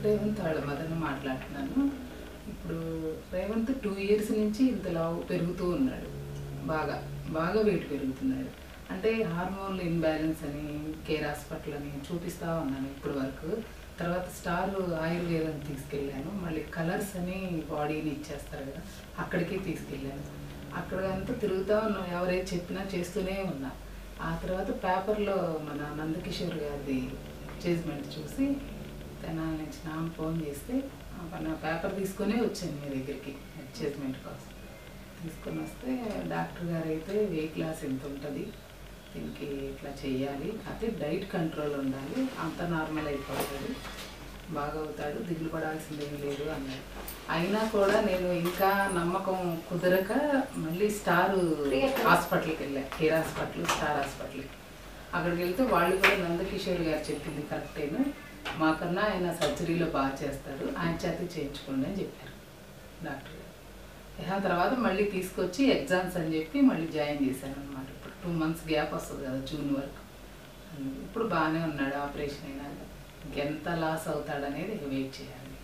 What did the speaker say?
రేవంత్ వాళ్ళ మదర్ని మాట్లాడుతున్నాను. ఇప్పుడు రేవంత్ 2 ఇయర్స్ నుంచి ఇంతలా పెరుగుతూ ఉన్నాడు. బాగా బాగా వెయిట్ పెరుగుతున్నాడు. అంటే హార్మోన్లు ఇన్బ్యాలెన్స్ అని కేర్ హాస్పిటల్ అని చూపిస్తూ ఉన్నాను ఇప్పటి వరకు. తర్వాత స్టార్ ఆయుర్వేదం తీసుకెళ్ళాను. మళ్ళీ కలర్స్ అని బాడీని ఇచ్చేస్తారు కదా, అక్కడికి తీసుకెళ్ళాను. అక్కడంతా తిరుగుతూ ఉన్నాం, ఎవరైతే చెప్పినా చేస్తూనే ఉన్నా. ఆ తర్వాత పేపర్లో మన నందకిషోర్ గారిది అడ్వర్టైజ్మెంట్ చూసి తెనాలి నుంచి నాకు ఫోన్ చేస్తే నా పేపర్ తీసుకునే వచ్చాను మీ దగ్గరికి అడ్వర్టైజ్మెంట్ కోసం. తీసుకొని వస్తే డాక్టర్ గారు అయితే వెయిట్ లాస్ ఎంత ఉంటుంది, దీనికి ఇట్లా చేయాలి, అయితే డైట్ కంట్రోల్ ఉండాలి, అంత నార్మల్ అయిపోతాడు, బాగా అవుతాడు, దిగులు పడాల్సింది ఏం లేదు అన్నాడు. అయినా కూడా నేను ఇంకా నమ్మకం కుదరక మళ్ళీ స్టార్ హాస్పిటల్కి వెళ్ళాను. కేర్ హాస్పిటల్, స్టార్ హాస్పిటల్కి. అక్కడికి వెళ్తే వాళ్ళు కూడా నందకిషోర్ గారు చెప్పింది కరెక్టేను, మాకన్నా ఆయన సర్జరీలో బాగా చేస్తారు, ఆయన చేత చేయించుకోండి అని చెప్పారు డాక్టర్ గారు. తర్వాత మళ్ళీ తీసుకొచ్చి ఎగ్జామ్స్ అని చెప్పి మళ్ళీ జాయిన్ చేశాను అనమాట. ఇప్పుడు 2 months గ్యాప్ వస్తుంది కదా జూన్ వరకు. ఇప్పుడు బాగానే ఉన్నాడు. ఆపరేషన్ అయినా ఇంకెంత లాస్ అవుతాడనేది వెయిట్ చేయాలి.